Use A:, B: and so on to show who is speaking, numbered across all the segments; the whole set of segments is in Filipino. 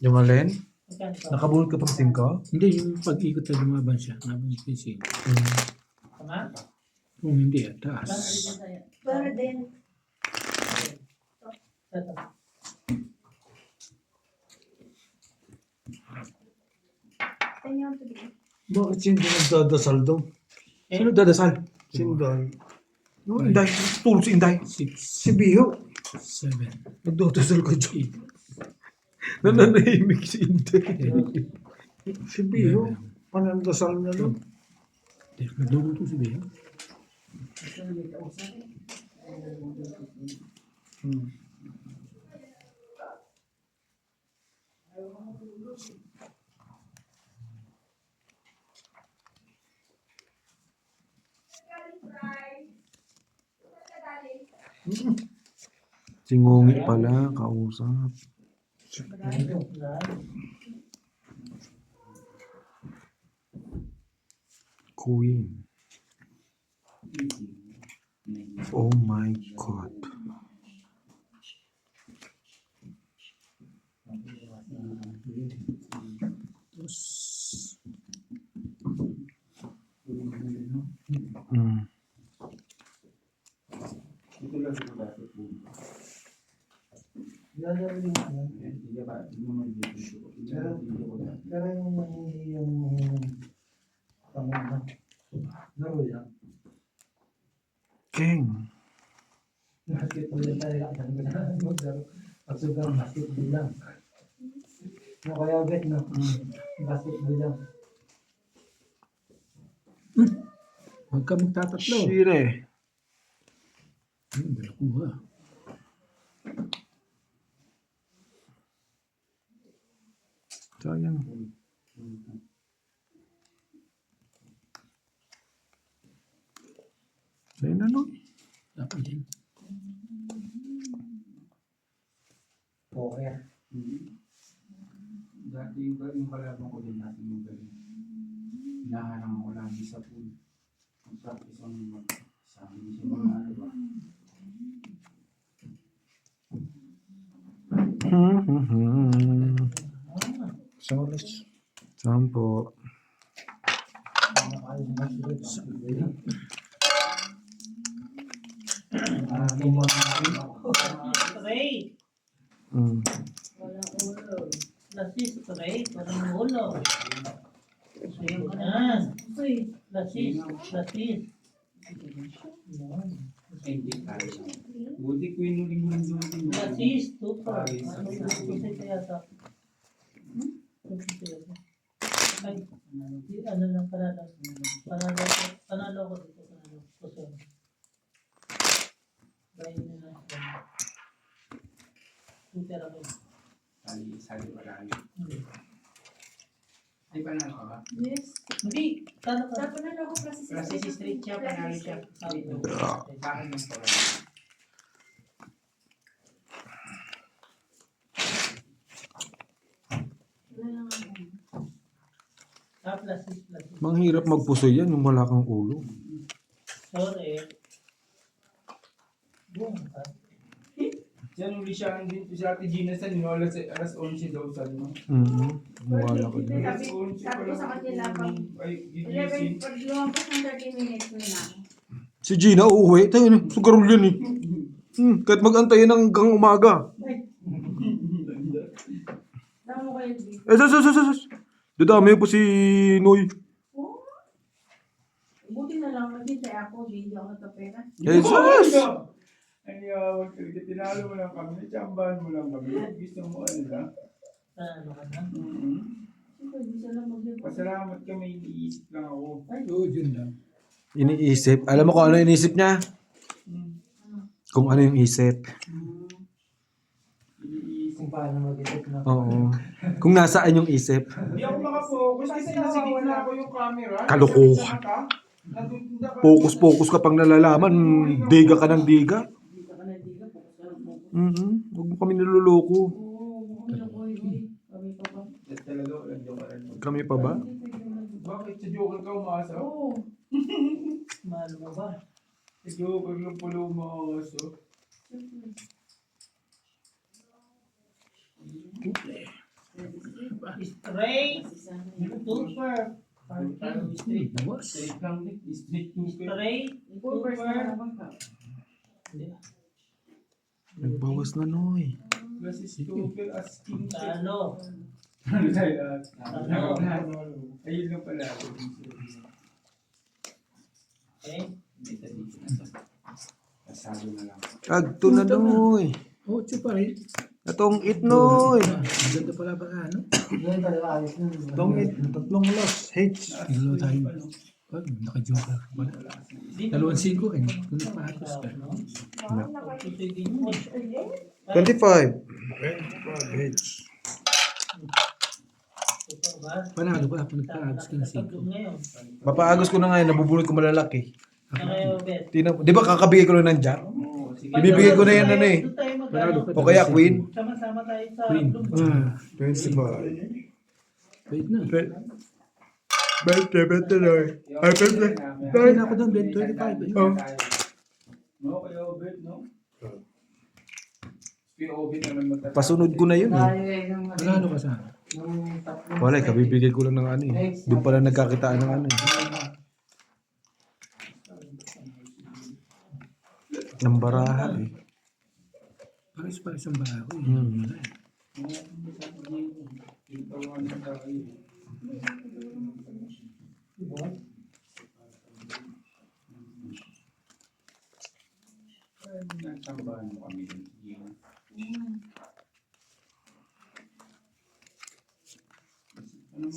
A: Yung alin?
B: Magkano to?
A: Nakabulot ka pang 5?
C: Hindi, yung pag-ikot na lumaban siya. Naban siya yung singko.
B: Tama?
C: Kung hindi, taas.
D: Para din.
B: Ito.
D: Kanya ang tubig.
A: Bakit sino nagdadasal daw?
B: Eh?
A: Sino dadasal? Si Inday. No, Inday. Tulog si Inday.
C: 6,
A: Si Biho.
C: 7,
A: Nagdadasal ka dyan.
C: 8,
A: Nananahimik si Inday.
C: 10,
A: Si Biho. Panandasal na lang.
C: Nagluto si Bea.
A: Singungi pala, kausap. Queen. Oh my God.
C: Tapos,
A: Mm.
E: Pero yung tama laro yan.
A: King.
E: Basketball yan tayo. Maglaro. Pagsugang basketball lang. No, kaya bet no. Basketball lang.
C: huwag ka magtatatlo.
A: Shire.
C: Hindi nakuha.
A: Sayang. Sayang na no?
C: Dapat din.
E: Poker.
F: Dati yung kalaban ko din natin yung galing. Hinaharang ko lagi sa pool. Ang practice ang sabi niya sa mga ano ba.
A: Solis. Sampo.
B: Straight.
A: Mm.
B: Walang ulo. Lasis, straight. Walang ulo. Yan. Lasis, lasis.
F: Hindi tayo. Buti ko inuling mo yung duty mo.
B: Lasis, tupa. Tusi kaya sa... Tusi kaya sa... Ay, ano lang panalo. Panalo ko dito. Panalo. Kusog. Bayin na lang. Super ako.
F: Sali pa lagi.
B: Hindi.
F: Ay, panalo ka ba?
D: Yes.
B: Hindi. Talo ka.
D: Dapat na ako kasi
F: Kasi si Street siya, panalo siya. Sabi ko. Sa akin yung pala.
B: Lasis, lasis.
A: Manghirap magpusoy yan yung wala kang ulo.
B: Sorry. Boom.
F: Diyan uli siya dito si Ate Gina sa nyo, alas 11 daw sa nyo.
A: Wala ko din.
F: Alas 11
D: sabi ko sa kanila, pag
F: ay
D: 11,
F: gigising.
D: pag lumampas ng 30 minutes na lang.
A: Si Gina uuwi. Tayo na. Sugarol yan eh. Kahit mag-antayin hanggang umaga.
D: Tama mo kayo dito.
A: Sus. Dadami po si Noy.
D: Oh. Buti na lang, naghintay ako, hindi ako natapera.
A: Jesus!
F: Ay, wag talaga. Tinalo mo lang kami. Chambahan mo lang kami. Gusto mo ano lang.
B: Panalo ka na.
D: Siyempre, di sila mag-live.
F: Pasalamat kami. Iniisip lang ako.
C: Oo, yun lang.
A: Iniisip. Alam mo kung ano iniisip niya? Kung ano yung isip.
F: Iniisip.
E: Kung paano mag-isip na.
A: Oo. Kung nasaan yung isip.
F: Hindi ako makafocus kasi nasa gitna ako yung camera.
A: Kalokohan. Focus ka pang nalalaman. Diga ka ng diga.
D: Hindi ka na diga, focus ka lang focus.
A: Huwag mo kami niloloko.
D: Oo, ano ko yun. Kami pa ba?
F: Talaga walang jokeran.
A: Kami pa ba?
F: Bakit sa joker ka umasa?
D: Oo.
B: Mahal mo ba?
F: Sa joker lang pala umasa.
B: Straight. Super.
F: Street.
C: Bawas.
F: Street lang din. Street two pair.
B: Straight.
D: Full first
B: Super.
D: na naman ka.
A: Nagbawas na, Noy.
F: Plus is two pair as king.
B: Talo.
F: Ano tayo?
B: Talo.
F: Ayun lang pala.
B: Okay.
F: Kasalo na lang.
A: Agto na, Noy.
C: 8 pa rin.
A: Atong it, Noy.
C: Maganda pala ba ano?
E: Yun talaga ayos nun.
A: Atong it. Tatlong loss. H.
C: Naglo tayo. Pag naka-joker ka pala. 2-5 eh. Kung napahatos ka.
A: 25. H.
C: Panalo ka kung nagpahatos ka ng 5.
B: Ngayon.
A: Mapaagos ko na ngayon. Nabubulot ko malalaki.
B: Ngayon, Bet.
A: Di ba kakabigay ko lang ng jack? Ibibigay ko na yan ano eh.
C: Panalo ka.
A: O kaya queen.
B: Sama-sama tayo sa
C: Queen.
B: Bloom.
A: 25.
C: Wait na.
A: 20 na eh. Ay, 20.
C: Kaya na ako doon, Ben. 25. Ayun.
A: Oh.
F: No, kaya Obet, no? Kaya Obet naman magtatapos.
A: Pasunod ko na yun eh.
E: Tayo eh, nung
C: Panalo ka sa
E: nung tatlong-
A: Wala, kabibigay ko lang ng ano eh. Doon pala nagkakitaan ng ano eh. Ng baraha eh.
C: pares-pares ang bago eh.
A: Hmm.
F: Nagsambahan mo kami din.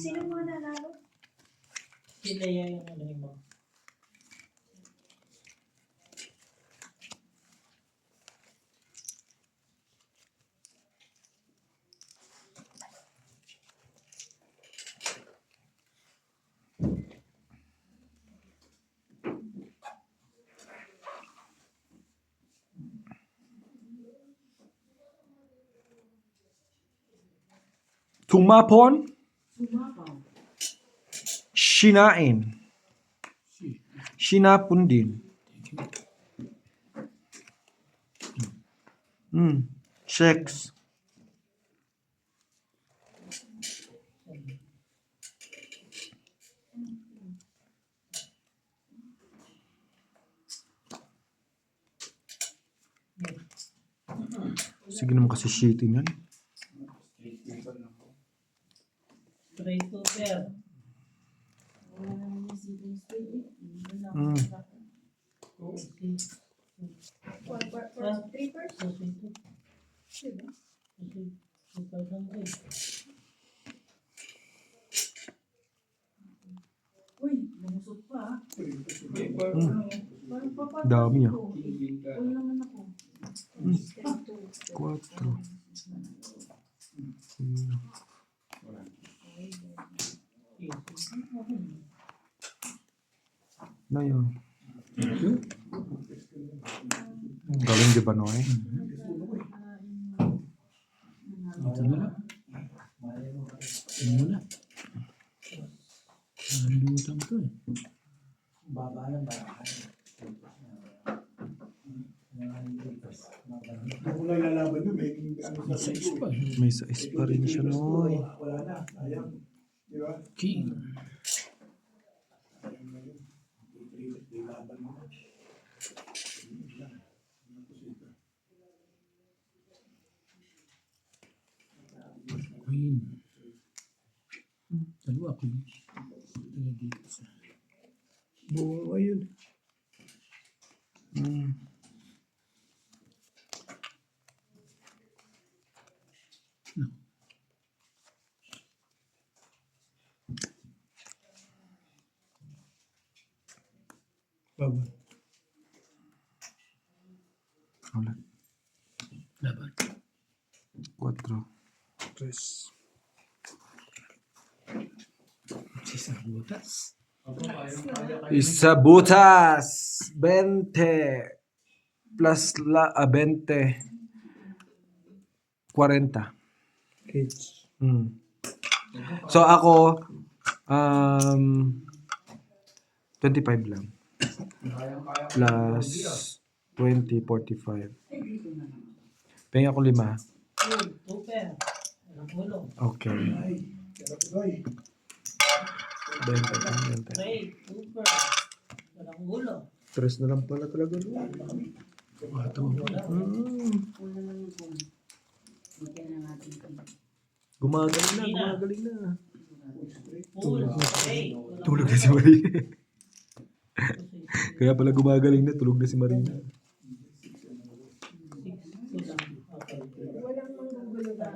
D: Sino mga nanalo?
B: Sila yung ano mo.
A: Tumapon,
D: Sumapaw.
A: shinain. Shinapon din. Sex. Sige naman kasi shitty yan.
B: Straight to pair.
D: Wala naman yung sitting straight eh. Wala
A: Mm.
D: Three first? Diba? Uy, lumusot pa ah. Parang papat.
A: Dami ah.
D: Uy naman ako.
A: Quatro. Na yun. Galing di ba, Noy?
C: Ito na lang. Ito muna. Nalutang to eh.
E: Baba yan, baba.
G: Kung wala lalaban nyo, may ano
C: May
G: sa
C: 6 pa.
A: May size pa rin siya, Noy.
G: Wala na, sayang. Di ba?
C: King.
G: Sayang na yun. May laban mo.
C: Queen. Dalawa queen. Tingnan dito sa...
A: Buo ayun.
C: No.
A: Baba. Wala.
C: Laban.
A: Quatro. Tres.
C: Sa butas.
A: Isa butas. 20. Plus 20. 40. So ako 25 lang. Plus 20, 45. Pengen ako 5.
B: Two pair. Walang gulong.
A: Okay.
G: Pero Pinoy.
A: Benta, benta.
B: Great, super. Walang ulo.
A: Tres na lang pala talaga.
C: Wato.
D: Una lang yung phone. Bigyan na natin ito.
A: Gumagaling na, gumagaling na.
B: Full. Great.
A: Tulog na si Marina. Kaya pala gumagaling na, tulog na si Marina.
D: Walang manggugulo ba?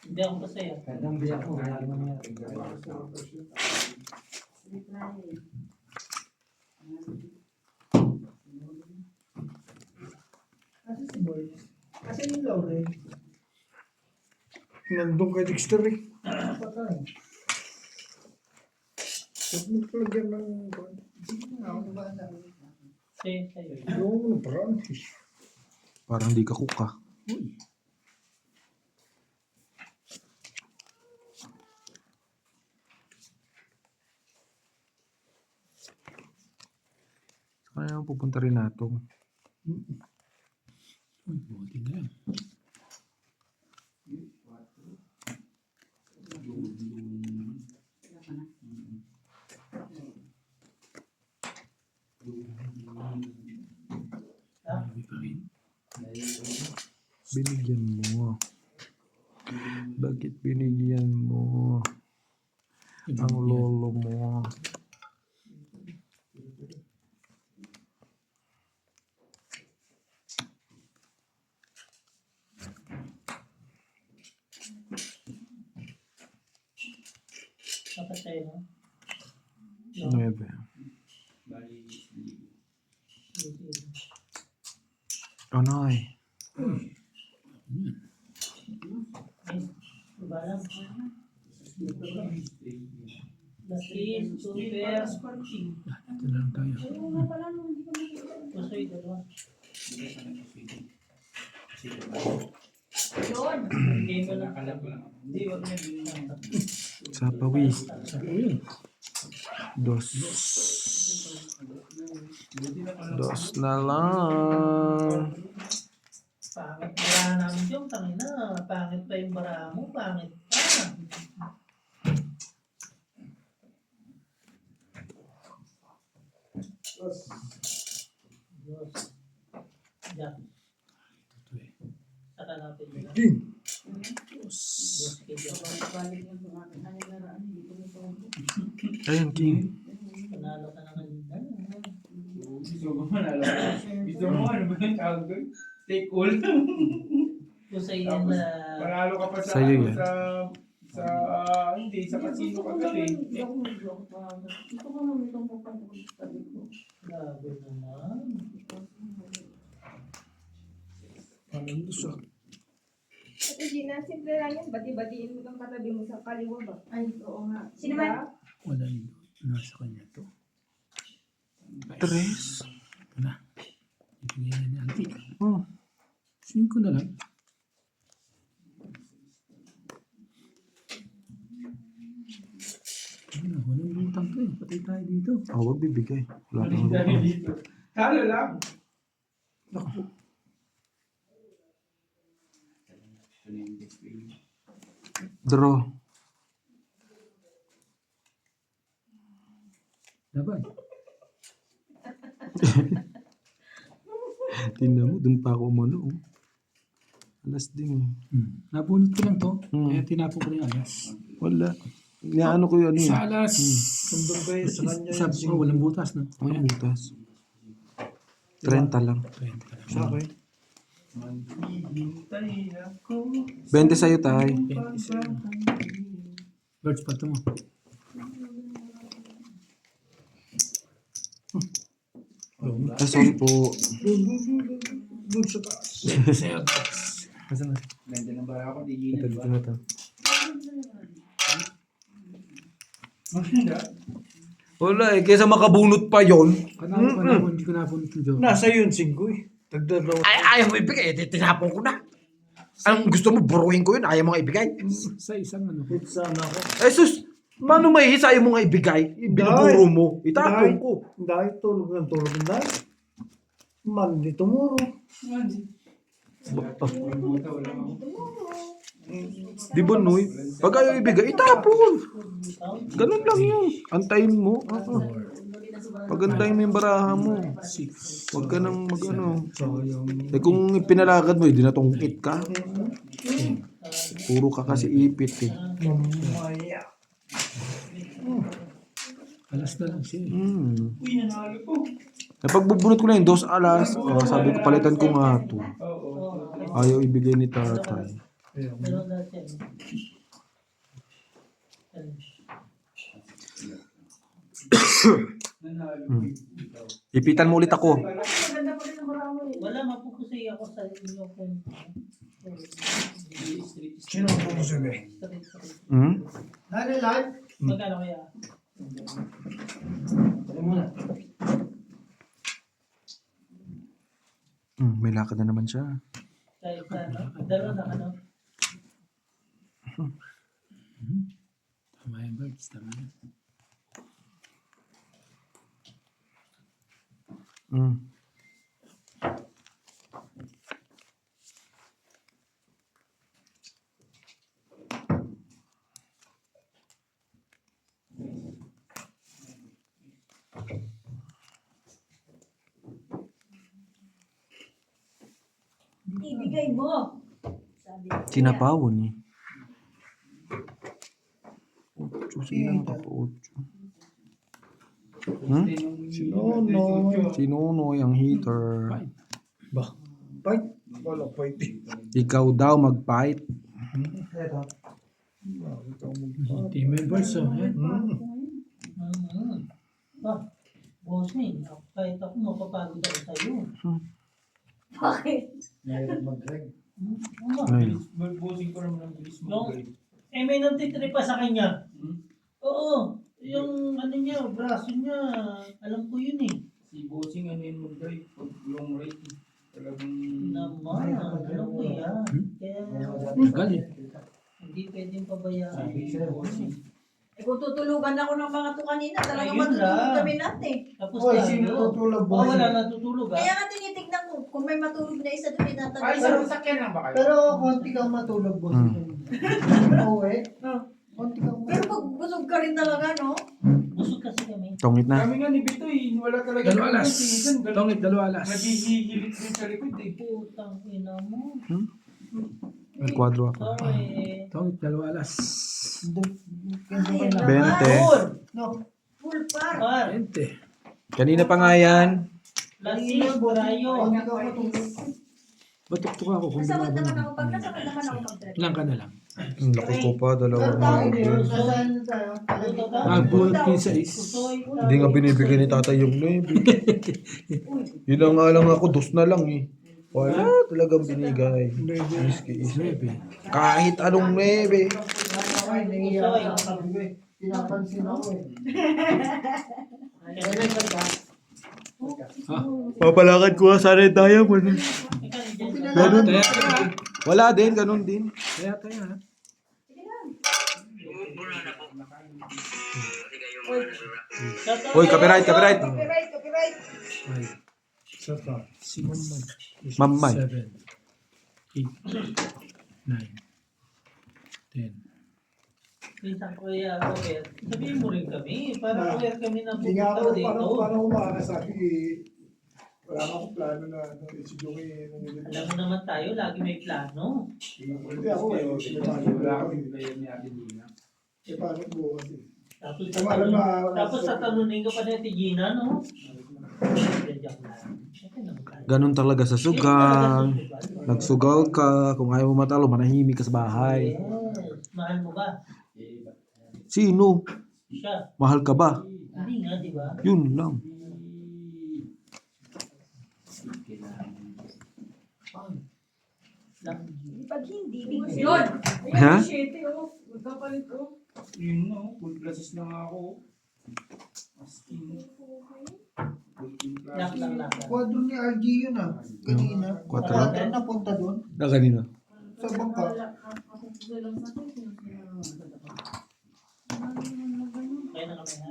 B: Hindi ako masaya.
E: Kandang biyak ko, wala naman yan.
G: Kasi si Boy. Kasi yung Laurel.
A: Nandun kay Dexter eh.
G: Patay. Huwag mo palagyan ng...
B: Sa'yo.
G: Yung Francis.
A: Parang di ka kuka. Saan naman pupunta rin nato?
C: Buti na yan. Marami pa rin.
A: Binigyan mo. Bakit binigyan mo ang lolo mo?
B: Dapat sa'yo, no?
A: Nuebe.
F: Bali,
A: Anoy.
B: Balang. Lasin, super, scorching.
C: Ito na lang tayo.
D: Oo nga pala, no, hindi ko makikita.
B: Masoy, dalawa.
D: Yun.
B: Hindi mo lang alam ko lang. Hindi, wag na bilang.
A: Sa pawi. Dos. Dos na lang.
B: Pangit bara namin yung tangina. Pangit pa yung bara mo. Pangit pa. Diyos. Jack.
C: Ito eh.
B: Saka natin yun. Diyos kay Diyos.
D: Balik yung mga kanyagaraan, hindi ko nito.
A: Ayun, King.
B: Panalo ka na kanina.
F: gusto ko manalo. Gusto mo ano ba yung tawag doon? Take all.
B: Kung sa iyo na...
F: Panalo ka pa sa
A: Sa'yo
F: ano,
A: yan.
F: sa hindi sa casino ka gali.
D: Hindi ako mag-joke pa. Gusto ko naman itong pupunta sa tabi ko.
B: Grabe naman.
A: Anong gusto?
H: Ate Gina, simple lang yan. Bati-batiin mo itong katabi mo sa kaliwa ba?
D: Ay, oo nga.
H: Sino ba?
C: Wala yun. Nasa kanya to.
A: Tres.
C: Ito na. Ibigay na ni Auntie.
A: Oh.
C: 5 na lang. Ano, walang lutang to eh. Patay tayo dito.
A: Oh, wag bibigay. Wala kang
F: Dahil
A: lupa.
F: dito. Talo lang.
A: Draw.
C: Laban.
A: Tingnan mo, dun pa ako umano. Oh. Alas din.
C: Nabunot ko lang to.
A: Hmm.
C: Kaya tinapon ko na yung alas.
A: Wala. Inaano ko yun eh.
C: Sa alas.
G: Nandun kayo sa kanya
C: Isa, walang butas na.
A: Walang butas. 30 lang.
C: 20 ka lang.
G: Sa akin.
F: Maghihintay ako.
A: 20 sa'yo, tay.
C: 20 sa'yo. Birds pa ito mo.
A: Ay, sorry po.
G: Doon sa taas.
C: Sa'yo.
A: Kasi na.
F: Ganda ng bara ko, di
A: Ito,
F: gina
A: dito
F: ba?
A: na to.
F: Maganda.
A: Wala eh. Kesa makabunot pa yon.
C: Panalo, hindi ko nabunot yung joke.
G: Nasa yun, 5 eh. Dagdadaw.
A: Ay, ayaw mo ibigay. Tinapon ko na. Anong gusto mo? Buruhin ko yun. Ayaw mo nga ibigay.
C: Sa isang ano.
G: Pizza na ako.
A: Ay, sus. Mano may hisa ayaw mo nga ibigay? Binuburo mo. Itapon ko.
G: Dahil tulog ng tulog. Dahil. Monday tomorrow.
A: Di ba, Noy? Pag ayaw ibigay, itapon. Ganun lang yun. Antayin mo. Pag antayin mo yung baraha mo.
C: 6.
A: Huwag ka nang mag-ano.
C: Sayang.
A: Eh kung pinalakad mo, di natungkit ka. Puro ka kasi ipit eh.
G: Mamaya.
C: Alas na lang siya.
F: Uy, nanalo po.
A: Napagbubunot ko na yung 2 alas. Sabi ko, palitan ko nga ito. Ayaw ibigay ni tatay.
B: Meron dati.
F: Nanalo.
A: Ipitan mo ulit ako.
D: Maganda pa rin ang marami.
B: Wala, mapukusay ako sa inyo kung
G: Sino ang pumusuli?
A: Hmm?
E: Ano lang?
B: magkano kaya?
E: Tali muna.
A: May lakad na naman siya.
B: Kahit sa ano? Dalawa na ano?
C: Tama yung birds. Tama yan.
D: Ibigay mo. Sabi ko.
A: Sinapawon eh. 8. Sige lang ako 8. Sinunoy ang heater.
G: Ba? Fight? Wala fight eh.
A: Ikaw daw mag-fight.
E: Ito.
C: Team members. Yan.
B: Bossing, kahit ako mapapagod ako sa'yo.
D: Bakit?
E: Mayroon mag-drag.
A: Ay.
F: Bossing ko naman ang bilis mo.
B: May nagtitrip pa sa kanya. Oo, yung ano niya, braso niya, alam ko yun eh.
F: Si Bossing ano yun mag-drive. Pag long rate. Talagang...
B: Naman, alam ko yan. Kaya
C: Tagal eh.
B: hindi pwedeng pabayaan.
F: Sabi si Bossing.
D: Eh kung tutulugan ako ng mga to kanina, talagang
B: Ayun
D: matutulog
B: lang.
D: kami natin.
B: Tapos
G: Oy,
B: tayo.
G: sino tutulog,
B: Oh,
G: boss?
B: wala natutulog ah.
D: Kaya nga tinitignan ko, kung may matulog na isa doon,
F: Ay,
D: tinatanggal.
F: sa sasakyan lang ba kayo?
E: Pero konti kang matulog, boss. Oo eh. Konti kang
D: Pero pag busog ka rin talaga, no?
B: Busog kasi kami.
A: Tongit na.
F: Kami nga ni Bitoy, wala talaga.
C: Dalawa alas.
F: Minsan,
C: Tongit, dalawa alas.
F: naghihilit din sa likod eh.
B: Putang ina mo.
A: Nagkwadro ako.
B: Sorry.
C: Tongit, dalawa alas.
D: Ay,
A: 20.
B: Full!
D: Full par.
B: Par!
C: 20.
A: Kanina pa nga yan.
B: Lasing, burayo.
E: Konti kang matulog.
C: Batok-tok ako kung
D: Nasawad
C: binago
D: naman
C: naman.
D: ako. Pag nasawad naman ako mag-drive.
C: Ilang ka na lang.
A: Ang laki ko pa,
E: Pero
A: dalawang
E: tayo
A: mga.
E: din, sasaan tayo?
C: Nagbuhat 15 is.
B: Kusoy.
A: Hindi nga binibigay ni tatay yung 9. Yun lang nga lang ako, 2 na lang eh. Wala talagang binigay. Whiskey is
C: 9.
A: kahit anong 9.
E: Ay, nangiyak ako sabi ko eh. Pinapansin ako eh.
A: Papalakad ko nga sana yung diamond. Ganun.
C: Kaya,
A: Wala din, ganun din.
C: kaya tayo ha.
A: Hoy, copyright, copyright.
D: Copyright.
C: 5,
G: Saka.
C: 6,
A: Mamay.
C: 7, 8, 9, 10.
B: Minsan ko kaya aware. Sabihin mo rin kami. Para aware kami na
G: Hindi nga
B: pupunta
G: ako,
B: dito.
G: paano umakas sa akin eh. Wala nga akong plano na si Joey
B: Alam mo naman tayo, lagi may plano.
G: Hindi ako eh.
F: Wala kami player ni Ate Gina.
G: Eh, paano po kasi?
B: Tapos
G: Tama, alam na-
B: tapos tatanunin ka pa na si Gina, no? Joke lang. Okay naman tayo.
A: Ganun talaga sa sugal. Nagsugal ka, kung ayaw mo matalo, manahimik ka sa bahay.
B: Yes. Mahal mo ba?
A: Sino?
B: Siya.
A: Mahal ka ba?
B: Hindi nga, di ba?
A: Yun lang.
D: Pag hindi, bigyan. Yun!
A: Ha?
D: Shitty, oh. Magkapalit ko.
F: Yun no, full classes lang ako. As in.
B: Lock lang.
E: Kwadro ni RG yun ah. Kanina.
A: Kwadro?
E: Kwadro napunta doon.
A: Na kanina.
E: Sa bangka.
B: Kaya na kami ha.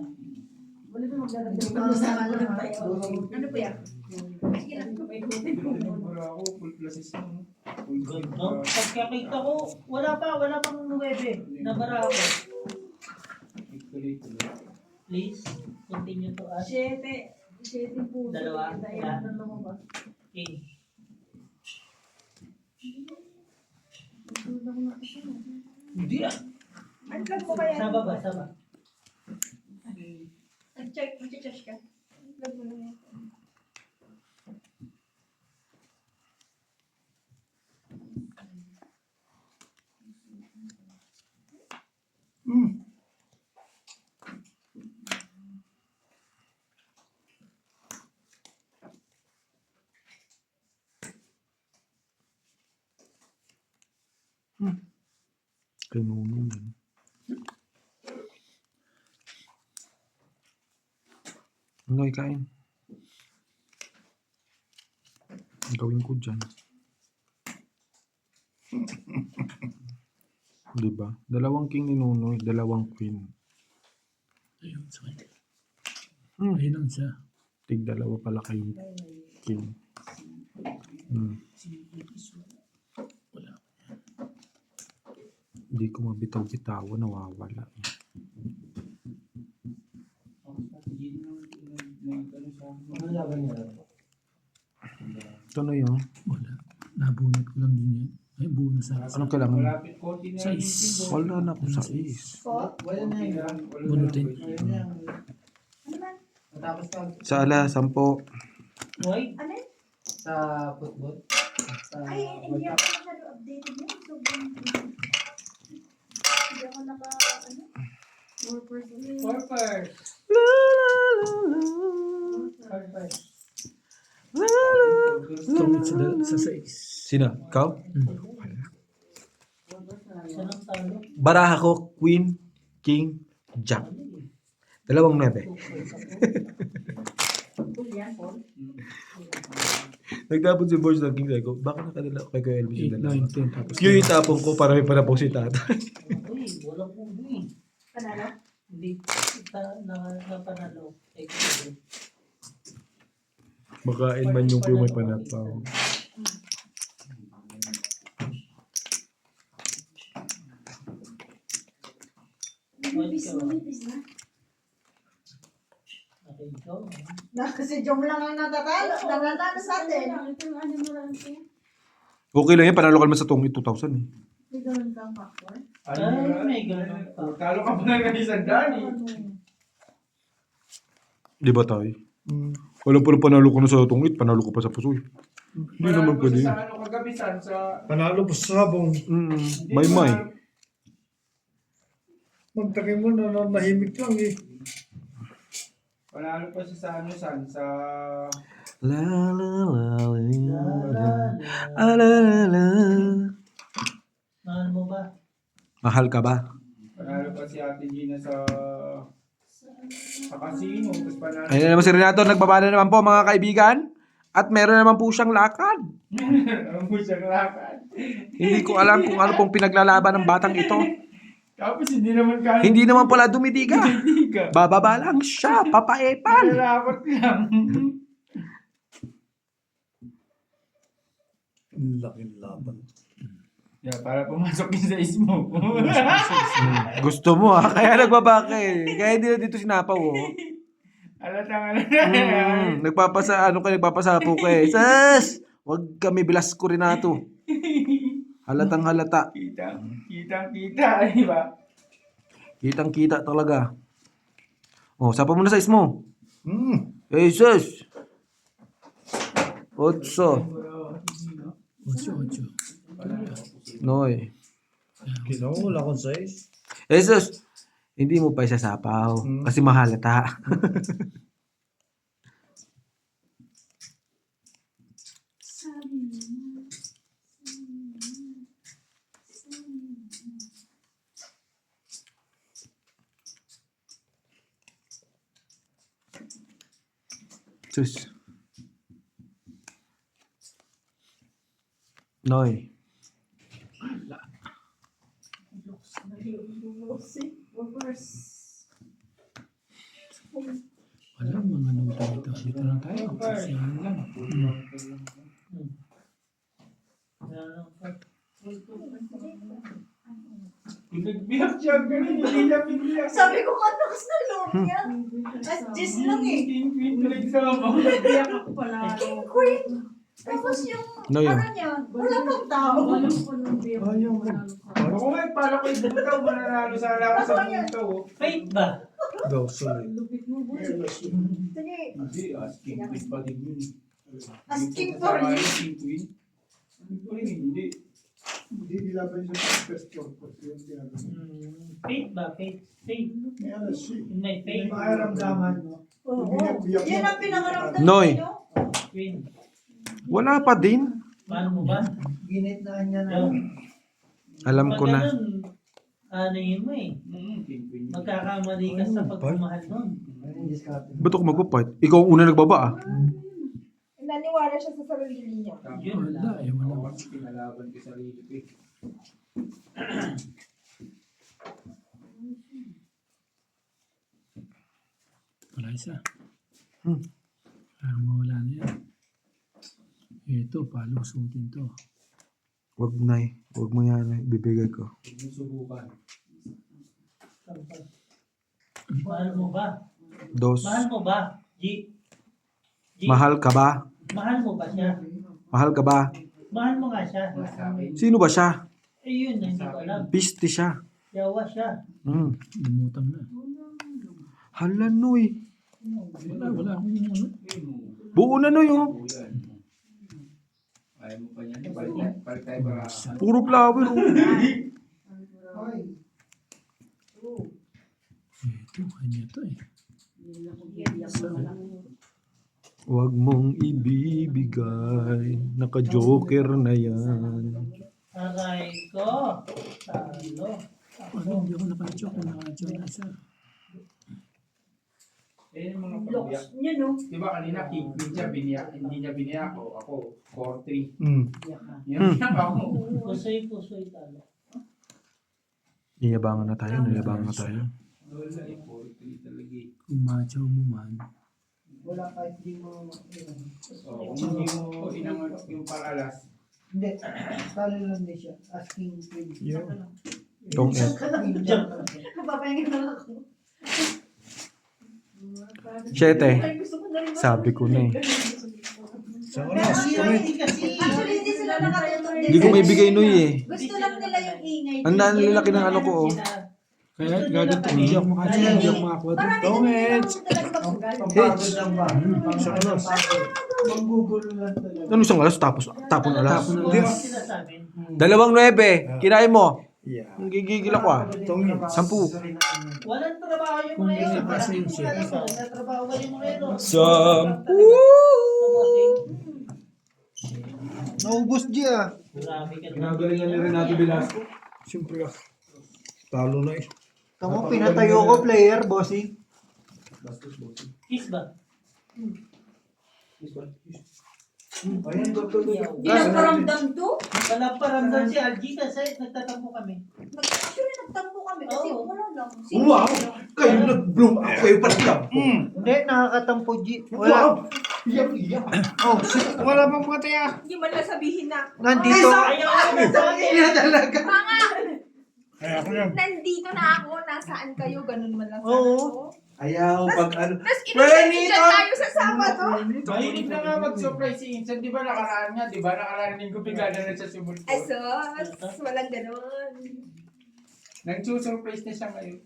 D: Wala na maglalagay pa sa tayo. Ano ba yan? Sige lang, may buti ko.
F: Wala ako, full classes na. No? Full
B: Ganda. Pagkakita ko, wala pang 9. Nabara ako. Please, continue to ask.
D: 7 po.
B: Dalawa.
D: Ayan, dalawa ba?
B: King. Hindi ah.
H: Unplug mo kaya?
B: Saba ba? Saba.
H: Mag-check ka. Unplug mo na yan.
A: Kinunong yan. Ano ikain? Ang gawin ko dyan. Diba? 2 king ni Nunoy, 2 queen.
C: Ayun, sa kanya.
A: Hmm.
C: Ayun ang isa.
A: Tig 2 pala kayong king. Hmm.
C: Wala.
A: Hindi ko mabitaw-bitaw, nawawala. Ito na yun.
C: Wala. Nabunot ko lang din yan. Ay, buo na sa akin.
A: Anong kailangan mo?
F: Malapit konti na yung
C: Size.
F: team, oh.
A: Wala na ako sa is.
E: Wala na
F: Konti
E: yun.
F: lang, wala na.
C: Bunutin.
E: Wala na yan.
D: Ano man?
E: Matapos ka
A: Sa ala, 10.
B: Why?
D: Ano?
E: sa football. Sa
D: Ay, hindi
E: World
D: ako
E: Cup.
D: masyado updated yun. So, hindi ako more person.
B: Purpose. Purpose.
C: Tungkol sa size.
A: Sino? Ikaw?
B: Siya nang talo.
A: Baraha ko, queen, king, jack. 2 9.
D: Full yan, Paul.
A: Nagtapon si Boys ng king. Sabi ko, bakit nakadala ko kay Kuya Elvis yung
C: 8, 9, 10.
A: 2?
C: Tapos
A: Yung itapon ko, para may panapong si tata.
B: Uy, walang ulo eh.
D: Panalo?
B: Hindi napanalo.
A: Makain man yung kuya may panapaw.
D: Nipis na.
B: Okay, ikaw.
E: Kasi Jom lang ang natatalo. Nanatalo sa atin.
D: Ito yung ano mo lang siya.
A: Okay lang yan, panalo ka naman sa tong 2,000 eh.
D: May ganun kang factor.
F: Ano
B: Ay,
F: yun?
B: may ganun pa.
F: Talo ka pa lang ng isang daan eh.
A: Di ba tayo? Wala pa rin panalo ko na sa tong 8, panalo ko pa sa pusoy. Hindi naman
F: Manalo
A: pwede.
F: sa ano kagabi, San, sa...
G: Panalo po sa sabong.
F: Hindi
A: May may.
F: manalo-
G: Magtaki mo na nahimik lang eh.
F: Panalo pa siya sa ano, San, sa...
A: La la la la
B: La,
A: la
B: la, la.
A: la la la.
B: Mahal mo ba?
A: Mahal ka ba?
F: Panalo pa si Ate Gina sa casino. Tapos panalo.
A: Ayun na naman si Renato, nagbaba na naman po mga kaibigan. At meron naman po siyang lakad.
F: Ang siyang lakad.
A: Hindi ko alam kung ano pong pinaglalaban ng batang ito.
F: Tapos hindi naman kaya.
A: Hindi naman pala dumidiga.
F: Hindi ka.
A: Bababa lang siya, papaepan.
F: Nalakot lang.
G: Ang laking laban.
F: Yeah, para pumasok yun sa ismo.
A: Gusto mo ha, kaya nagbaba ka eh. Kaya hindi na dito sinapaw oh.
F: Alatang.
A: Nagpapasapo ka eh. Sas! Huwag kami bilas ko rin nato. Halatang halata.
F: Kita, di ba?
A: Kitang kita talaga. Oh, sapa mo na sa ismo. Eh, sus! 8.
C: 8.
A: Noy.
G: Kino, wala akong size.
A: Eh, sus! Hindi mo pa isasapaw. Kasi mahalata. Sus. Noy.
C: Wala, mga manuto dito. Dito lang tayo. Siyahan lang.
F: Pinagbiyak siya, ganun, hindi niya pinagbiyak.
D: Sabi ko, ang lakas ng loob niya. As just lang eh.
F: Pinagsama.
D: Nagbiyak ako pala. King Queen. Tapos yung,
A: Ano yun?
D: ano niya, wala pang tao.
F: Oo nga, para ko yung butaw, mananalo sa alakas sa butaw.
B: Faith ba?
A: Daw, sorry.
D: Sige,
F: Hindi, asking queen pa din yun.
D: asking for you.
F: Asking queen? Hindi.
G: Hindi nilaban siya sa first purpose. Yun tinatanong.
B: Faith ba? Faith. Faith.
G: May alas siya.
B: May
E: May
B: faith.
E: makaramdaman mo.
D: Oo.
G: Biyak
D: Yan ang pinakaramdam
A: Noy.
D: niyo.
B: Queen.
A: Wala pa din.
B: Paano mo ba?
E: Ginitnaan niya na.
B: Yung,
A: Alam ko na.
B: Pag ganun, ano yun mo eh.
F: King queen.
B: Magkakamali ka sa pagmamahal nun.
E: Ayun, discarte.
A: Ba't ako magpapight? Ikaw ang una nagbaba ah.
H: Naniwala siya sa sarili niya.
B: Yun
C: Wala eh, wala.
F: Ako kasi pinalaban ko sa sarili ko eh.
C: Wala isa.
A: Hmm.
C: Parang mawala na yan. Ito, palusutin to.
A: Wag na eh. Wag mo yan eh. Bibigay ko.
F: Huwag mo subukan.
B: Mahal mo ba?
A: Dos.
B: Mahal mo ba? G. G.
A: Mahal ka ba?
B: Mahal mo ba siya?
A: Mahal ka ba?
B: Mahal mo nga siya.
F: Sa akin,
A: Sino ba siya?
B: Eh yun, hindi ko alam.
A: Piste siya.
B: Yawa siya.
A: Hmm.
C: Lumutang na.
A: Hala, Noy.
C: Wala akong ano.
A: Buo na, Noy, oh.
F: Ulan. Ayaw mo pa niyan. Balik tayo para.
A: Puro flower, oh.
E: Ay,
C: Ito, kanya to eh.
A: Wag mong ibibigay. Naka-joker na yan.
B: Aray ko. Talo.
C: Ano, hindi ako naka-joke. Naka-joke na isa.
F: Eh, yung mga pagbiyak.
D: Looks niya, no?
F: Di ba kanina, king queen siya, biniyak. Hindi niya biniyak ako. Ako, 4-3.
A: Hmm.
F: Yan ako.
B: Pusoy talo.
A: Iyabangan na tayo. Iyabangan na tayo.
F: Wala eh, 4-3 talaga eh.
C: Kung machaw mo man,
E: wala kahit di mo.
F: So, kung hindi mo inangot yung paralas,
E: Hindi, talo lang din siya. Asking queen.
A: Tong F.
D: Mapapahinga na ako.
A: 7.
D: Ay, gusto ko na rin.
A: Sabi ko na eh.
D: Actually, hindi sila nakatutok din.
A: Hindi ko may bigay, Noy eh.
D: Gusto lang nila yung ingay.
A: Ang lalaki ng ano ko, oh.
C: kaya gaganto, hindi ako makachaw, hindi ako makakuha doon.
D: Marami kami naman talaga mabugal.
E: Pampagod lang ba? Manggugulo lang talaga.
A: Ano isang alas? Tapon alas.
C: Tapon
B: Hindi
C: alas.
B: mo sinasabi.
A: 2-9. Kinain mo.
E: Yeah.
A: Ang gigigil ako ah. 10.
B: Walang trabaho yung
C: Kung
B: mga yun.
C: may klase yun siya.
B: Walang trabaho ba yung mga yun?
E: Naubos G ah.
B: Grabe ka naman.
A: Ginagalingan ni Renato Velasco. Siyempre ah. Talo na eh.
E: Tamo, pinatayo ko player, bossing.
B: Kiss ba?
E: Ayun, doktor.
D: Di nagparamdam to?
B: Wala pa ramdam si Algie kasi nagtatampo kami.
D: Actually, nagtampo kami kasi
B: Oo.
D: wala lang.
A: Wow! Kayo nag-bloom up kayo pa siya.
E: Hindi, nakakatampo G. Wala.
G: Iyak.
E: Oh, shit. Wala pang patay ah.
H: Hindi man lang sabihin na,
E: Nandito.
B: Ayaw ko na sabi.
A: talaga.
H: mga,
E: Ako lang.
H: nandito na ako, nasaan kayo, ganun man lang
E: Oo.
H: sana.
A: Ayaw pag ano.
H: Tapos inulit tayo sa Sabado.
F: mahilig na nga mag-surprise si Insan. Di ba nakaraan nga? Di ba nakaraan linggo bigla na rin sa sumulpot.
H: Asos, walang ganun.
F: Nagsusurprise na siya ngayon.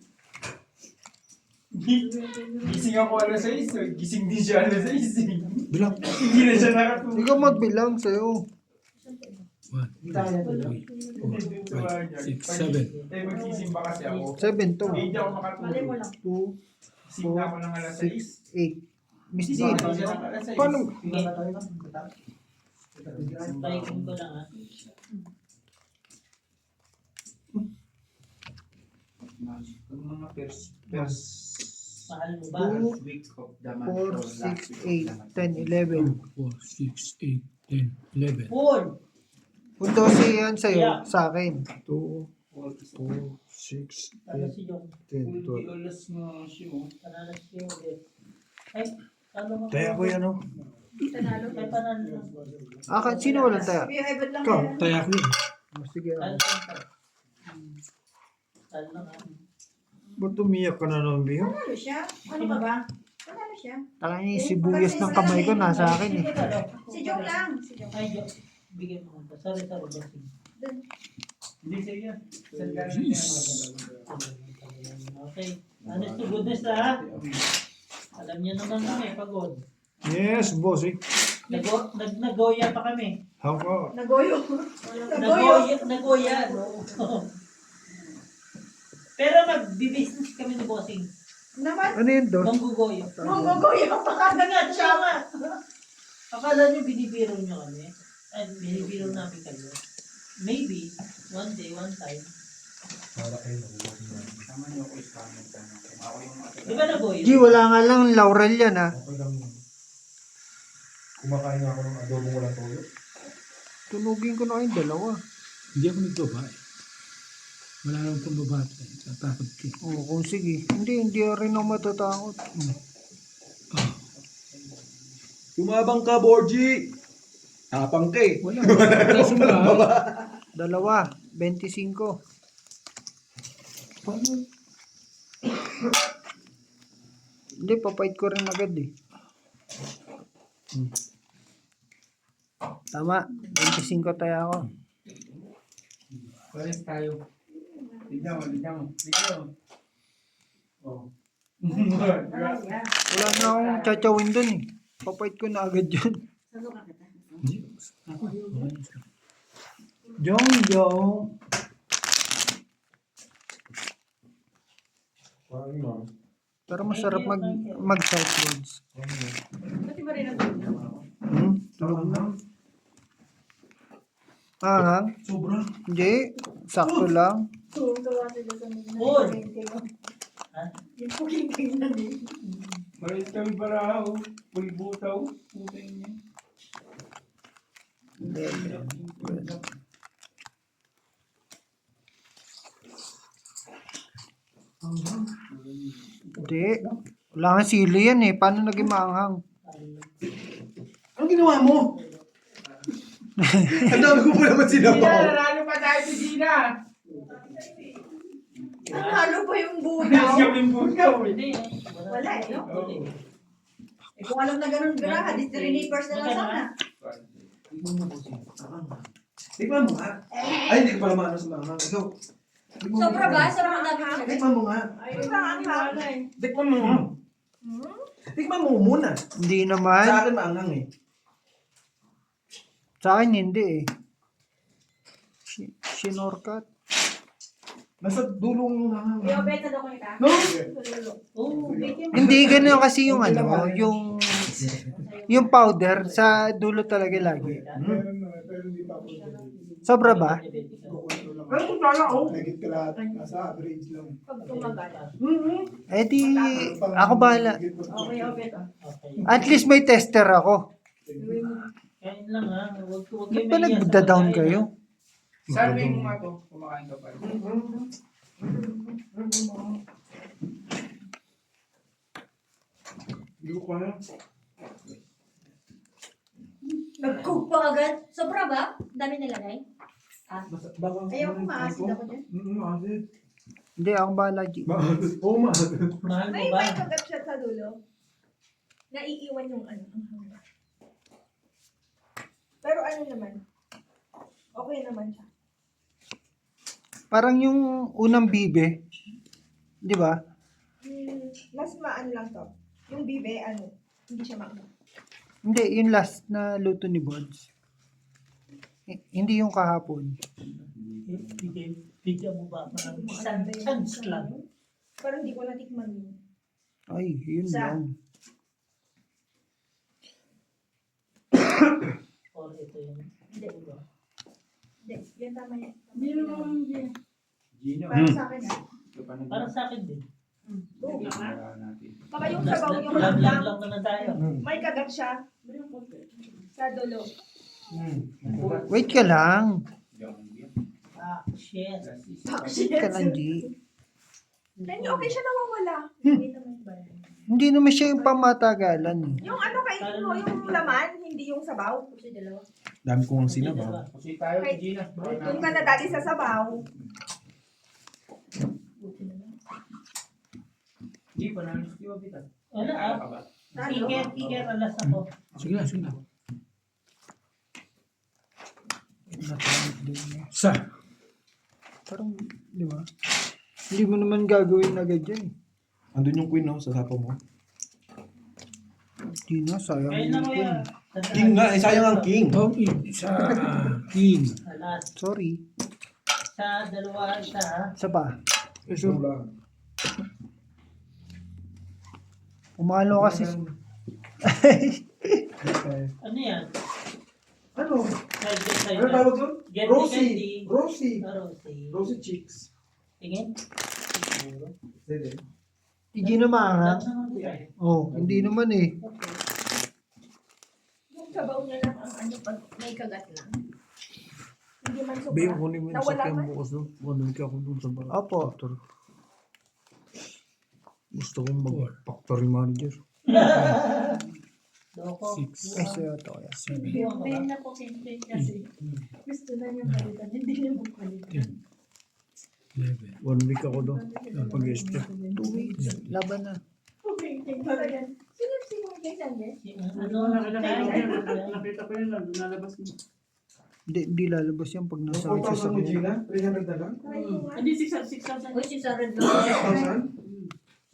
F: Gising ako alas 6. So gising din siya alas 6.
A: Bilang.
F: Hindi na siya nakatulog.
E: Ikaw magbilang sa'yo.
C: 1, 2, 3, 4, 5, 6, 7.
F: Eh magsisimba kasi ako.
E: 7 to.
F: Hindi ako
D: Mali mo
F: makatulog.
D: lang.
E: 2,
F: Gising na ako ng alas 6.
E: 8. Miss G.
F: Gising na siya ng alas 6.
A: Paano?
B: Baikin ko lang ah.
F: Kung mga first
B: Mahal mo ba?
E: Two,
F: week of the month
E: 4,
F: or last
E: 6,
F: week of the
E: 8,
F: month.
E: 10, 11.
C: 2, 4, 6, 8, 10, 11.
B: Full!
E: Kung 12 yan sa'yo,
B: Yeah.
E: sa akin.
A: 2, 4, 6,
B: Ano si Jong?
A: 10,
F: Full di alas nga siya. Oh.
B: Panalas siya ulit. Ay,
A: Taya ko yan, oh.
D: Tanalo.
B: Kaya panalo.
E: Sino walang taya?
D: Sabi, hybrid lang
A: Ikaw,
D: yan.
C: Taya ko yun.
E: Sige.
B: Talo lang. Talo lang.
A: Ba't umiyak ka na naman, Biyo?
D: Tanalo siya. Ano ka ba? Tanalo siya.
E: Taka niya, sibuyas ng kamay ko nasa akin eh.
D: Si Jong lang. Si Jong.
B: Ay, Diyos. Bigyan mo ko. Sorry, bossing.
F: Hindi siya yan.
B: Okay. Honest to goodness ha. Alam niyo naman kami, pagod.
A: Yes, boss, eh.
B: Nagoya pa kami.
A: Hako.
D: Nagoyo. Nagoyo.
B: Nagoya, no? Pero nagbi-business kami ni bossing.
D: Naman.
E: Ano yun doon?
B: Manggugoyo.
D: Nagoyo pa ka.
B: Nga, tama. Akala niyo binibiro niyo kami. Ay, binibiro namin kayo. Maybe, one day, one time.
F: Tama niyo ako scammer ka na. Ako yung
B: Di ba nagoyo?
E: G, wala nga lang laurel yan ha.
A: Okay lang yun. Kumakain nga ako ng adobo walang toyo.
E: Tunugin ko na kayong dalawa.
C: Hindi ako nagbabae. Wala nang pambabata. Tatakot ka.
E: Oo, kung sige. Hindi rin ako matatakot.
A: Tumabang ka, Borgie! Tapang ka eh.
C: Wala. Wala sumama.
E: Dalawa, 25. Hindi, papait ko rin agad eh. Tama, 25 tayo ako.
F: Pares tayo. Tignan mo. Oh.
E: Wala na akong tsachawin dun eh. Papait ko na agad yun.
C: Hindi. Ako.
E: Jong. Pero masarap mag southboards.
D: Ba't iba rin ang
E: Tulog na. Ah,
A: Sobra.
E: hindi. Sakto lang.
D: tuwa sila sa mga
B: Paul! Ha?
D: yung puking na din.
F: Pares kami barahaw. Pulbutaw. Putay niya.
E: Hindi. Wala nga sili yan eh. Paano naging maanghang?
A: Anong ginawa mo? Ang dami ko pa naman sinabaw.
F: Nanalo pa tayo si Gina.
D: Nanalo pa yung
F: Pares
D: budaw.
F: kami butaw.
B: Hindi.
D: Wala eh, no?
B: Wala.
D: Eh kung alam na ganun biraha, distributors na lang sana.
A: Tikman mo nga. Ay, hindi ko pala maano sa mga. Ikaw.
D: Sobra ba? Sobra ang dami.
A: Tikman mo nga.
D: Sobra ang hangin.
A: Tikman mo. Tikman mo muna.
E: Hindi
A: Sa
E: naman.
A: akin maangang eh.
E: Sa akin hindi eh. Sinorkat.
A: Nasa dulong yung maangang.
D: Yo, beta daw ko kita.
A: No?
B: Oh,
E: Hindi ganun kasi yung ano, yung powder sa dulo talaga lagi.
G: Meron na, pero hindi pa ako.
E: Sobra ba?
A: Pero kung kala ko.
G: Nagit ka lahat, nasa average lang.
D: Pag tumagal.
E: Eh di, ako bahala.
D: Okay, beta.
B: okay.
E: At least may tester ako.
B: Kain lang ha. Huwag
E: Ba't
B: kayo
E: ba
B: maiyak sa
E: nagda-down
B: pagkain,
E: kayo?
F: Sabi mo nga to. Kumakain ka pa.
A: Hindi ko kaya.
D: Nag-cook pa agad. Sobra ba? Dami nilagay.
A: Baka
D: Ayaw ko maasid ako dyan.
A: Maasid.
E: Hindi, ako bahala, G.
A: Maasid. Oo, maasid.
B: Mahal mo
H: May
B: ba?
H: kagat siya sa dulo. Naiiwan yung ano. ang hangin. Pero ano naman, okay naman siya.
E: Parang yung unang bibe, di ba?
H: Mas maan lang to. Yung bibe, ano, hindi siya maano.
E: Hindi, yung last na luto ni Bods. Hindi yung kahapon.
B: Bigyan mo ba? Parang isang chance lang.
H: Parang hindi ko natikman yun.
E: Ay, yun lang.
B: Or ito yun.
H: Hindi. Hindi, yan tama yan.
D: Hindi naman hindi.
F: Gino.
H: Para sa akin ha.
B: Para sa akin din.
F: natin.
H: Baka yung sabaw yung
B: Lamlag
H: lang,
B: lang naman tayo.
H: may kagat siya sa dulo.
E: Wait ka lang.
B: Ah, shit.
E: Wait ka lang, G.
H: Then okay siya nawawala. Hindi naman ba yan?
E: Hindi naman siya yung pamatagalan eh.
H: Yung ano kainin mo, yung laman, hindi yung sabaw.
A: Dami kong sinabaw.
F: Kasi tayo, Gina.
H: Doon ka na dati sa sabaw.
F: Hindi pa namin si Tiwa Pita.
B: Ano
F: Kaya ka ba?
B: Iker, alas ako.
C: Sige na, sige na. Sa.
E: Parang, di ba? Hindi mo naman gagawin agad yan.
A: Andun yung queen, no? Sa sapo mo.
E: Hindi na, sayang
B: Kain na
E: yung
B: ko
E: queen.
B: yan.
A: King nga, eh, sayang ang king.
C: Oh, sa king.
B: Alas.
E: Sorry.
B: Sa dalawa, isa ha.
E: Isa pa.
G: Ito lang.
E: Umano kasi.
B: Ano yan?
G: Ano?
B: Side.
G: Ano tawag doon?
B: Get
G: Rosie. Rosie.
B: Rosie.
G: Rosie chicks.
B: Tingin?
G: Pwede.
E: Hindi na maangat.
B: Lahat naman ko eh.
E: Oh, hindi naman eh.
H: Yung sabaw na lang ang ano pag may kagat na. Hindi man sobra.
A: Bayo, kunin mo yung
H: Nawala
A: sakyan
H: man.
A: bukas, no? Kunin ka ako dun sa bar.
E: Opo.
A: Gusto kong mag-factory manager.
B: Loko.
C: 6,
E: Ay, sa'yo ito kaya.
C: 7,
D: Yung na po kintin kasi gusto na niya balikan. Hindi niya mo balikan.
C: 11.
A: 1 week ako doon. Pag-extra.
E: 2 weeks. Laban na.
D: Okay, thank you.
H: Sino kay Sandy?
B: Ano?
F: Nakita ko yun lang, lunalabas mo.
E: Hindi lalabas yan pag nasa
G: 4,000 mo,
E: sasakyan.
G: Gina? 300 na lang?
D: Hindi 6,000.
B: Uy, si Sarah
G: 6,000?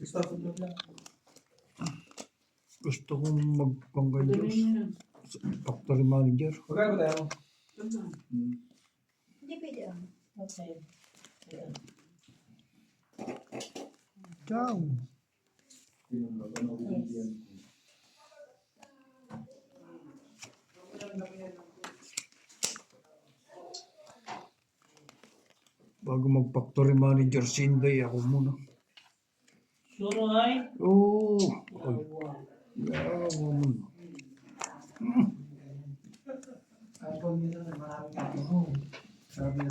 G: 6,000 lang.
A: Gusto kong mag-pangganyan. Factory manager.
G: Magkano ba tayo?
H: Hindi pwede ah.
B: Okay. Ayan.
E: Ciao.
A: Bago mag-factory manager, Sinday, ako muna.
B: Sure, ay?
A: Oo. Ay, yawa mo.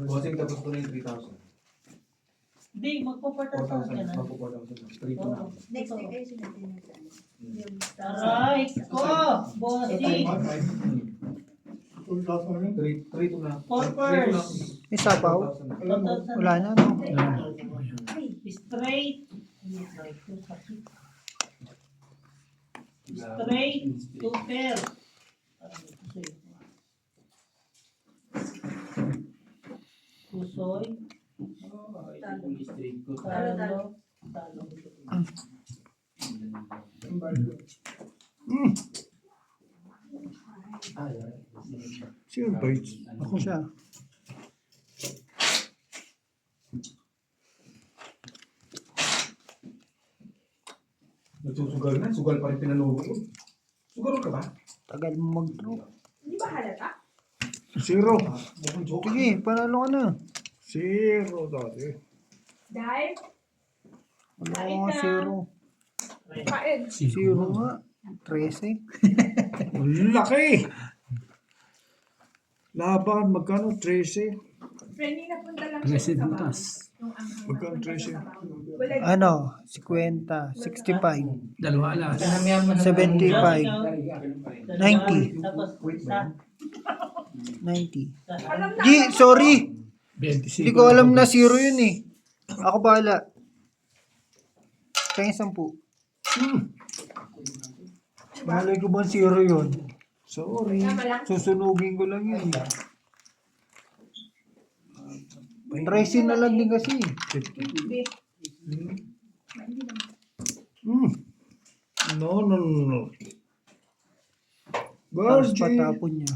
G: Bossing, tapos ko na yung 3,000.
B: Hindi, magpo-4,000 ka na.
G: 4,000. 3,000.
H: Next week kayo sinabi na sa ano.
B: Aray ko! Bossy!
G: 4,000 yun? 3,200 na.
B: Corpers!
E: May sabaw?
B: 4,000.
E: Wala na, no?
B: Straight. Straight to pair. Pusoy. Talo. Talo.
A: Sino ba yun?
E: Ako siya.
G: Nagsusugal na. Sugal pa rin pinalubo ko. Sugal ka ba?
E: Tagal mo mag-draw.
H: Hindi ba halata?
A: Zero.
G: Mukhang joke.
E: Sige, panalo ka na.
A: Zero dati.
H: Dahil,
E: Wala ka nga zero.
H: kain.
E: Zero nga. 13.
A: Ang laki! Laban, magkano? 13?
H: Friendly na punta lang
C: 13
H: sa sabaw.
C: butas.
H: Yung ang
A: Magkano
H: punta
A: presyo?
H: sa sabaw. Wala
E: Ano? 50. 65.
C: Dalawa alas.
E: 75. 90.
B: Tapos isa.
E: 90.
H: alam na.
E: G, sorry.
C: 25.
E: Hindi ko alam na zero yun eh. Ako bahala. Kaya 10. Malay ko bang zero yun? Sorry.
H: Tama lang.
E: Susunugin ko lang yun. 13 na lang din kasi.
A: No, no, no, no.
E: Tapos
A: Virgin,
E: patapon niya.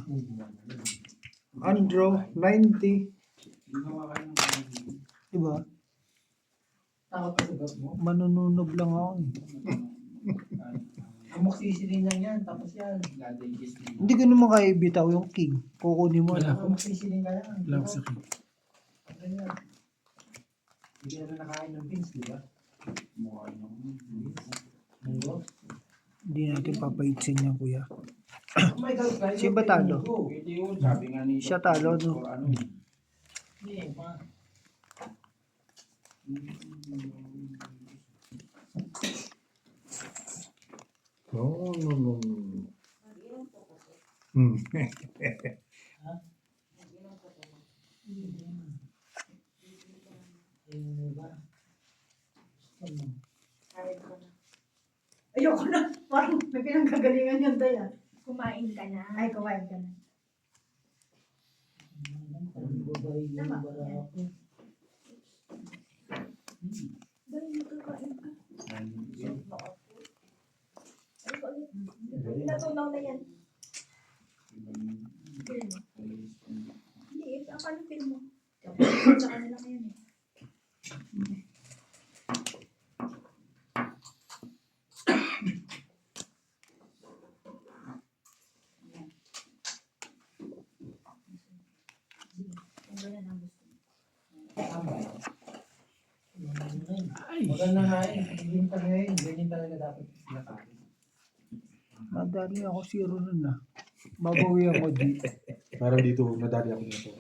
A: Andro, 90.
E: Diba? Manununog lang ako eh.
F: Amoxicillin lang yan, tapos yan.
E: Hindi ko naman kaya ibitaw yung king. Kukunin mo
C: Wala
E: na.
C: ko.
F: Amoxicillin ka yan.
C: Wala ko sa king.
F: Hindi na nakain ng beans, di ba? Mukha yun ako. Munggo?
E: Hindi natin papaitsin niya kuya.
F: Oh my God, guys.
E: Sino ba talo?
F: Hindi yun, sabi nga ni
E: Siya talo, no?
F: Or ano.
B: Hindi, ma.
G: No, no, no, no.
D: Ayoko na. Parang may pinanggagalingan yun tayo.
H: Kumain ka na.
D: Ay, kumain ka na.
B: Tama.
H: Dahil magkakain ka. Natunaw na yan. Film mo. Hindi, ang paano film mo? Sa kanila ngayon eh. Ang ganyan ang gusto mo.
B: Maganda nga eh. Ganyan pa ngayon. Ganyan talaga dapat nakain.
E: Madali ako zero nun na. Babawian ko, G.
A: Parang dito, nadali ako nito.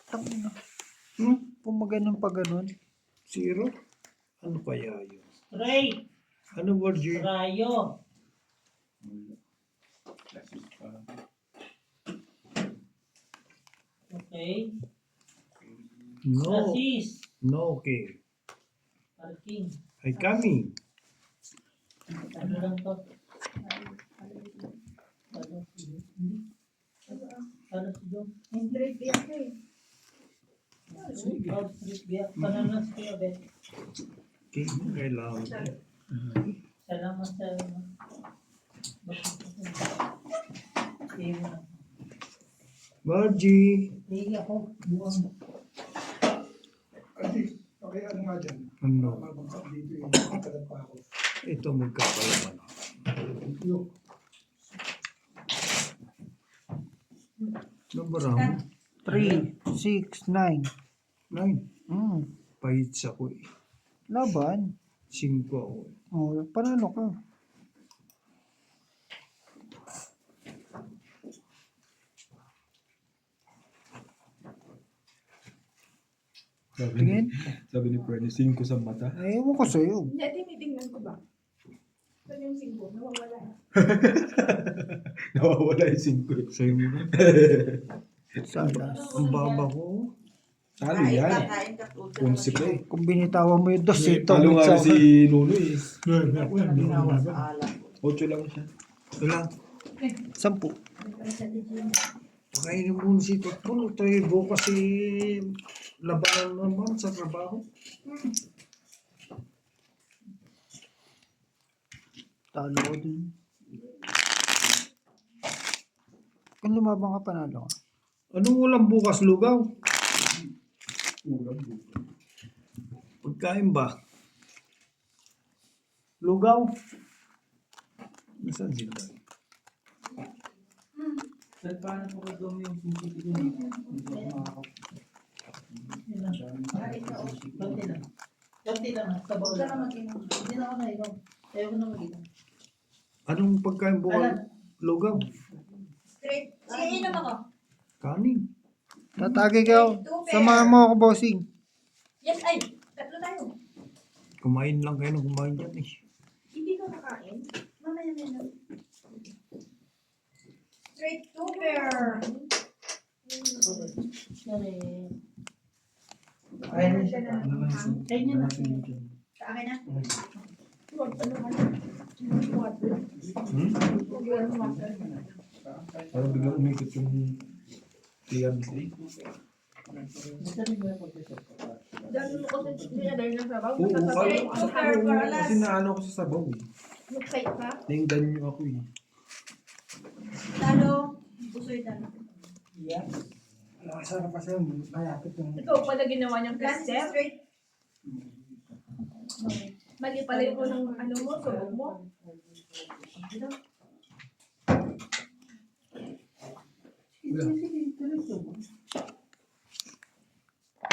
E: Tangina. Kung maganon pa ganon.
G: Zero? Ano kaya yun?
B: Ray!
G: Ano word yun?
B: Rayo! Okay.
G: No.
B: Rasis!
G: No, okay.
B: Parking.
G: Ay, coming.
B: Ano lang to? Ano si John?
H: Straight biyak ka eh.
B: Proud street biyak. Pananas kaya, Bet.
G: Okay, kailangan.
B: Salamat sa Sige mo na.
G: Margie.
B: Sige ako. Buwang.
G: Adi,
F: Okay, ano nga dyan?
G: Ano?
F: Mabagsak dito yung nakatagal pa ako.
G: Ito magkakalaman.
F: Yung
G: Nabarami.
E: 3, 6, 9.
G: 9. Pahits ako eh.
E: Laban.
G: 5 ako eh.
E: Oh, panalo ka. Tingin.
A: Sabi ni Freddy, 5 sa mata.
E: Ayaw ko sa'yo.
H: Hindi, tinitingnan ko ba? Saan yung singko? Nawawala.
A: Nawawala yung 5 eh.
G: Sa'yo mo na.
E: Sana.
G: Ang baba ko.
A: Talo yan. 11 pa eh.
E: Kung binitawan mo yung dos, ito.
A: Talo nga si Nuno eh.
G: Ako yan.
A: 8 lang siya.
G: Wala.
E: 10.
G: Pakainin mo si Tutol. Tayo bukas si labanan naman sa trabaho.
E: Talo ko din. Kung lumabang ka, panalo ka.
G: Anong ulam bukas, lugaw?
A: Ulam.
G: Pagkain ba? Lugaw? Nasaan sila?
F: Saan paano po doon yung pupunti doon?
B: Konti lang. Konti lang. Sabaw lang. Hindi na ako nainom. Ayaw ko na mag-inom.
G: Anong pagkain bukas? Lugaw?
H: Straight. Sige, inom ako.
G: Kanin?
E: Tatagay ka. Samahan mo ako, bossing.
H: Yes, ay. Tatlo tayo.
G: Kumain lang kayo ng kumain dyan eh.
H: Hindi ka kakain. Mamaya na lang. Straight to bear.
B: Sorry.
H: Ayun na siya na.
B: Kaya niya na.
H: Sa akin na. Huwag ano ka na. Water. Huwag yung water.
A: Parang biglang umikot yung tiyan ko.
B: Sabi mo yung pag-isip.
H: Dahil mo kasi dinadali ng sabaw.
A: Oo,
H: Straight to bear para last.
A: kasi naano ko sa sabaw eh.
H: Mag-fight ka.
A: Tingdan niyo ako eh.
H: Talo. Busoy talo.
B: Yeah.
F: Nakasarap pa sa'yo, malapit yung...
H: Ikaw pala ginawa niyang cluster. Straight. Mali pala yung unang ano mo, subog mo.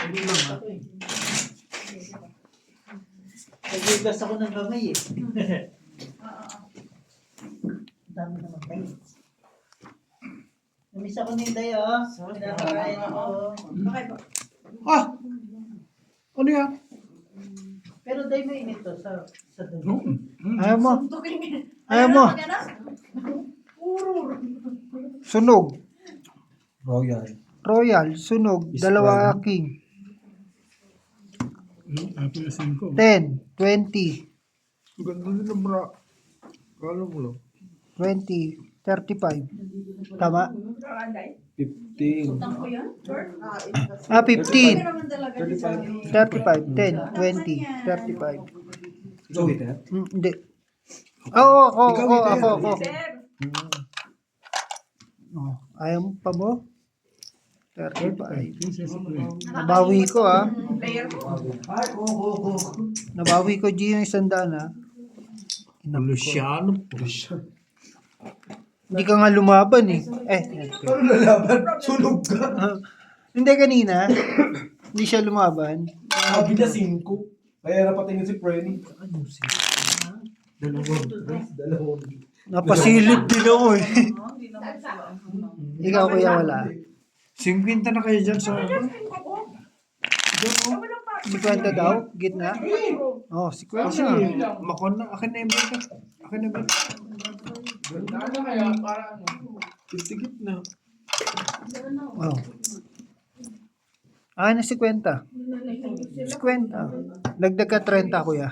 E: Ano lang ha?
B: Nagigas ako ng kamay eh. Ang dami naman tayo. Namiss ako ni Day, oh. Pinapakain ako.
H: Okay po.
G: Ah! Ano yan?
B: Pero dahil mainit to sa dami.
E: Ayaw mo.
H: Suntukin.
E: Ayaw mo.
H: Puro.
E: Sunog.
A: Royal.
E: Royal. Sunog.
A: Is
E: Dalawa king.
C: Apo na 5.
E: 10. 20.
G: Ganda nila bra. Kala mo lang.
E: 20. 35. Tama?
A: 15.
H: Utang ko yan? Sure.
E: 15.
H: Naman talaga sa
E: 35. 10. 20. 35.
A: Ikaw, Peter?
E: Hindi. Oo, ako.
A: Ikaw,
E: Ako.
A: Peter.
E: Ako.
H: Sir.
E: Oh, ayaw mo pa mo? 35.
C: Isa si Kuya.
E: Nabawi ko
H: Player mo.
E: Nabawi ko G yung 100
G: Luciano.
E: Hindi ka nga lumaban eh.
A: Ano lalaban? Sunog ka.
E: Hindi kanina. Hindi siya lumaban.
A: Sabi niya 5. Kaya napatingin si Freddy. Dalawang.
E: Napasilip din ako eh. Ikaw kuya wala.
G: 50 na kayo dyan sa...
E: 50 daw? Gitna? Oh, 50.
G: Kasi, makon na. Akin na yung beka. Akin na yung beka. Kitigit na.
E: Oh. Ah, na 50. 50. Dagdag ka 30 kuya.